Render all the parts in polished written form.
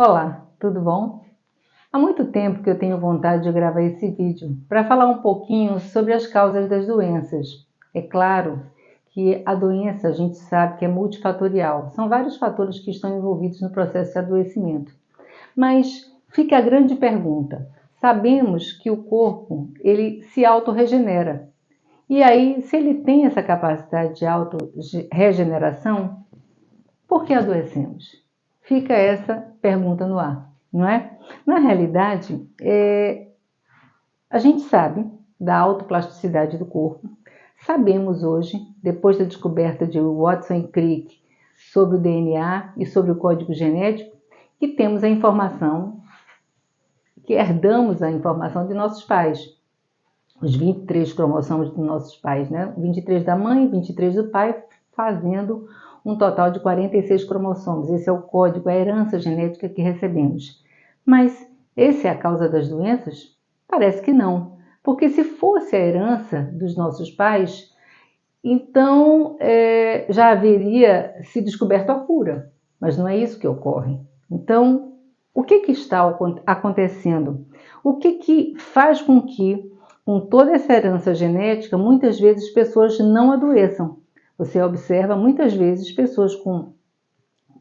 Olá, tudo bom? Há muito tempo que eu tenho vontade de gravar esse vídeo para falar um pouquinho sobre as causas das doenças. É claro que a doença a gente sabe que é multifatorial, são vários fatores que estão envolvidos no processo de adoecimento. Mas fica a grande pergunta: sabemos que o corpo ele se autorregenera. E aí, se ele tem essa capacidade de autorregeneração, por que adoecemos? Fica essa pergunta no ar, não é? Na realidade, a gente sabe da autoplasticidade do corpo. Sabemos hoje, depois da descoberta de Watson e Crick sobre o DNA e sobre o código genético, que temos a informação, que herdamos a informação de nossos pais. Os 23 cromossomos dos nossos pais, né? 23 da mãe e 23 do pai, fazendo um total de 46 cromossomos. Esse é o código, a herança genética que recebemos. Mas essa é a causa das doenças? Parece que não. Porque se fosse a herança dos nossos pais, então já haveria se descoberto a cura. Mas não é isso que ocorre. Então, o que está acontecendo? O que faz com que, com toda essa herança genética, muitas vezes pessoas não adoeçam? Você observa muitas vezes pessoas com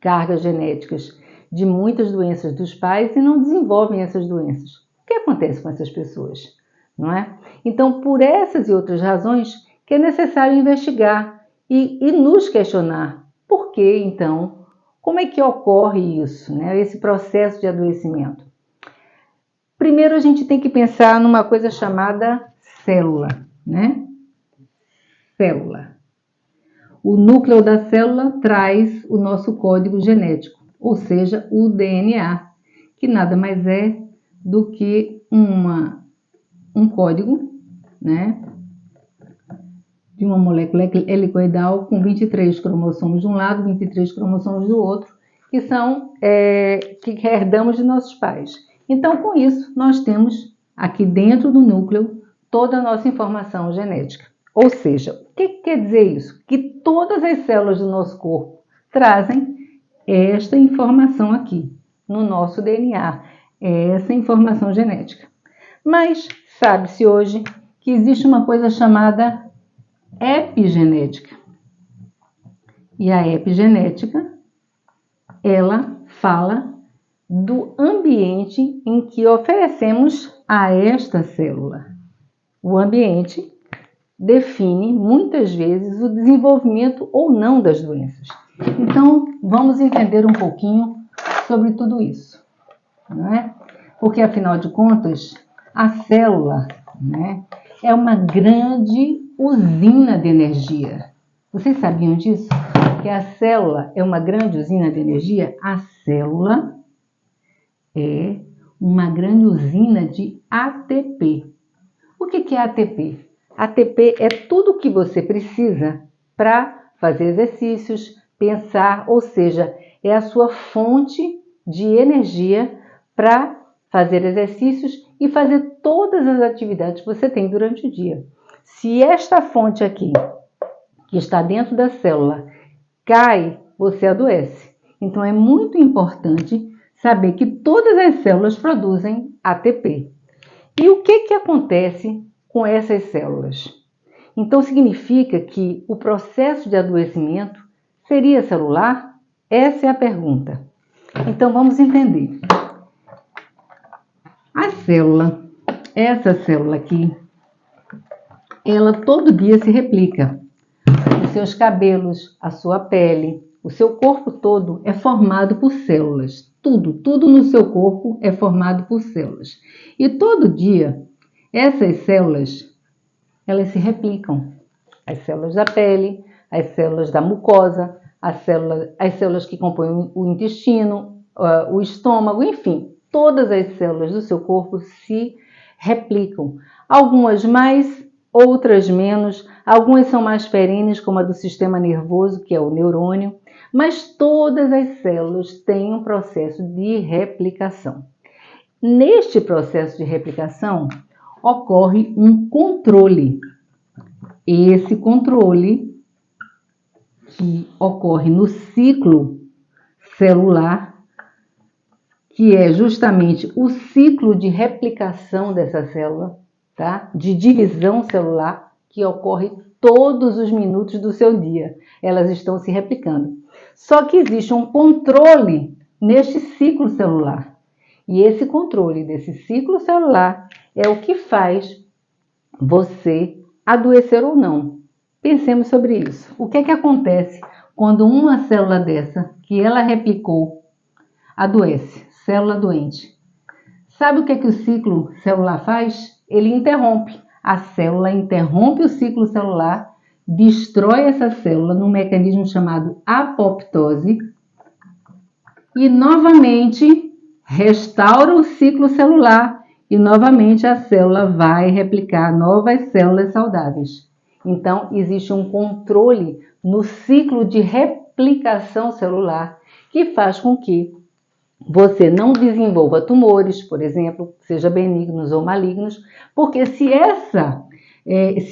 cargas genéticas de muitas doenças dos pais e não desenvolvem essas doenças. O que acontece com essas pessoas? Não é? Então, por essas e outras razões, que é necessário investigar e nos questionar. Por que, então? Como é que ocorre isso, né? Esse processo de adoecimento? Primeiro, a gente tem que pensar numa coisa chamada célula, né? Célula. O núcleo da célula traz o nosso código genético, ou seja, o DNA, que nada mais é do que um código, né, de uma molécula helicoidal com 23 cromossomos de um lado, 23 cromossomos do outro, que são que herdamos de nossos pais. Então, com isso, nós temos aqui dentro do núcleo toda a nossa informação genética. Ou seja, o que quer dizer isso? Que todas as células do nosso corpo trazem esta informação aqui, no nosso DNA, essa informação genética. Mas sabe-se hoje que existe uma coisa chamada epigenética. E a epigenética, ela fala do ambiente em que oferecemos a esta célula. O ambiente define muitas vezes o desenvolvimento ou não das doenças. Então, vamos entender um pouquinho sobre tudo isso, não é? Porque afinal de contas, a célula, né, é uma grande usina de energia. Vocês sabiam disso? Que a célula é uma grande usina de energia? A célula é uma grande usina de ATP. O que é ATP? ATP é tudo o que você precisa para fazer exercícios, pensar, ou seja, é a sua fonte de energia para fazer exercícios e fazer todas as atividades que você tem durante o dia. Se esta fonte aqui, que está dentro da célula, cai, você adoece. Então é muito importante saber que todas as células produzem ATP. E o que acontece com essas células? Então significa que o processo de adoecimento seria celular? Essa é a pergunta. Então vamos entender. A célula, essa célula aqui, ela todo dia se replica. Os seus cabelos, a sua pele, o seu corpo todo é formado por células. Tudo no seu corpo é formado por células. E todo dia, essas células, elas se replicam. As células da pele, as células da mucosa, as células que compõem o intestino, o estômago, enfim, todas as células do seu corpo se replicam. Algumas mais, outras menos, algumas são mais perenes, como a do sistema nervoso, que é o neurônio, mas todas as células têm um processo de replicação. Neste processo de replicação, ocorre um controle. Esse controle que ocorre no ciclo celular, que é justamente o ciclo de replicação dessa célula, tá? De divisão celular, que ocorre todos os minutos do seu dia. Elas estão se replicando. Só que existe um controle neste ciclo celular. E esse controle desse ciclo celular é o que faz você adoecer ou não. Pensemos sobre isso. O que é que acontece quando uma célula dessa, que ela replicou, adoece? Célula doente. Sabe o que é que o ciclo celular faz? Ele interrompe. A célula interrompe o ciclo celular, destrói essa célula num mecanismo chamado apoptose e novamente restaura o ciclo celular e novamente a célula vai replicar novas células saudáveis. Então, existe um controle no ciclo de replicação celular que faz com que você não desenvolva tumores, por exemplo, seja benignos ou malignos, porque se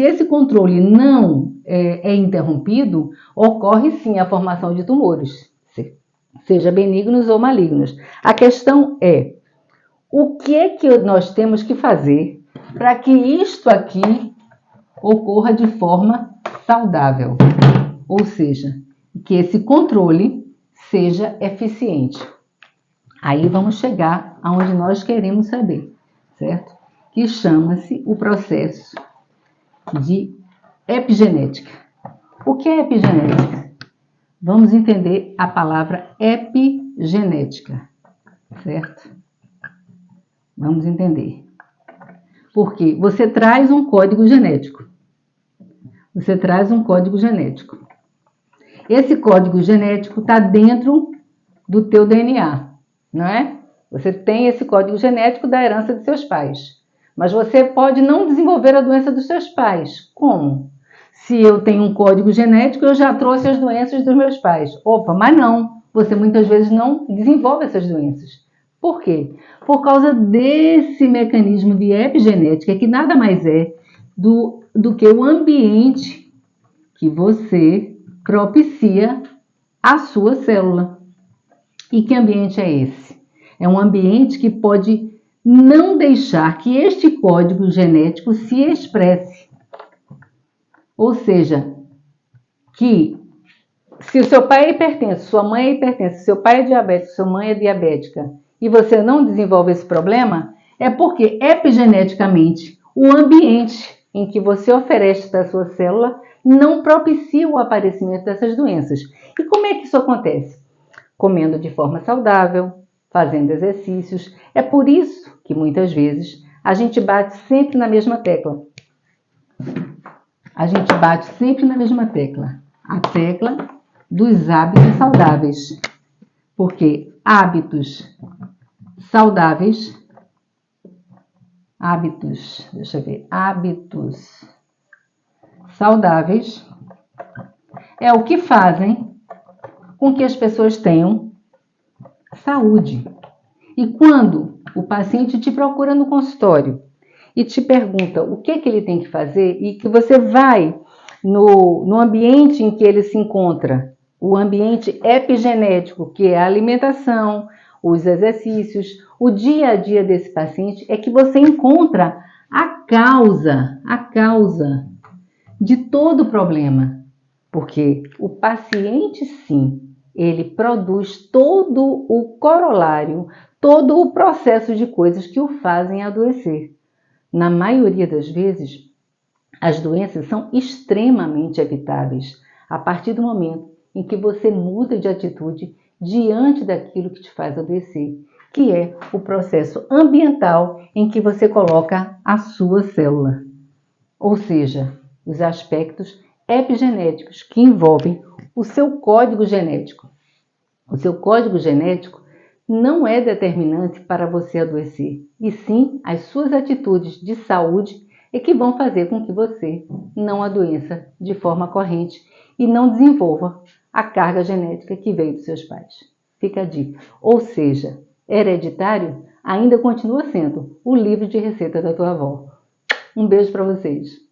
esse controle não é interrompido, ocorre sim a formação de tumores, seja benignos ou malignos. A questão é, o que é que nós temos que fazer para que isto aqui ocorra de forma saudável? Ou seja, que esse controle seja eficiente. Aí vamos chegar aonde nós queremos saber, certo? Que chama-se o processo de epigenética. O que é epigenética? Vamos entender a palavra epigenética, certo? Vamos entender. Porque você traz um código genético. Você traz um código genético. Esse código genético está dentro do teu DNA, não é? Você tem esse código genético da herança de seus pais. Mas você pode não desenvolver a doença dos seus pais. Como? Se eu tenho um código genético, eu já trouxe as doenças dos meus pais. Opa, mas não. Você muitas vezes não desenvolve essas doenças. Por quê? Por causa desse mecanismo de epigenética, que nada mais é do que o ambiente que você propicia à sua célula. E que ambiente é esse? É um ambiente que pode não deixar que este código genético se expresse. Ou seja, que se o seu pai é hipertenso, sua mãe é hipertensa, seu pai é diabético, sua mãe é diabética, e você não desenvolve esse problema, é porque epigeneticamente o ambiente em que você oferece da sua célula não propicia o aparecimento dessas doenças. E como é que isso acontece? Comendo de forma saudável, fazendo exercícios. É por isso que muitas vezes a gente bate sempre na mesma tecla. A gente bate sempre na mesma tecla. A tecla dos hábitos saudáveis. Porque hábitos saudáveis, hábitos saudáveis é o que fazem com que as pessoas tenham saúde. E quando o paciente te procura no consultório e te pergunta o que ele tem que fazer e que você vai no ambiente em que ele se encontra, o ambiente epigenético, que é a alimentação, os exercícios, o dia a dia desse paciente, é que você encontra a causa de todo o problema. Porque o paciente, sim, ele produz todo o corolário, todo o processo de coisas que o fazem adoecer. Na maioria das vezes, as doenças são extremamente evitáveis a partir do momento em que você muda de atitude diante daquilo que te faz adoecer, que é o processo ambiental em que você coloca a sua célula. Ou seja, os aspectos epigenéticos que envolvem o seu código genético. O seu código genético não é determinante para você adoecer, e sim as suas atitudes de saúde é que vão fazer com que você não adoeça de forma corrente e não desenvolva a carga genética que veio dos seus pais. Fica a dica. Ou seja, hereditário ainda continua sendo o livro de receita da tua avó. Um beijo para vocês.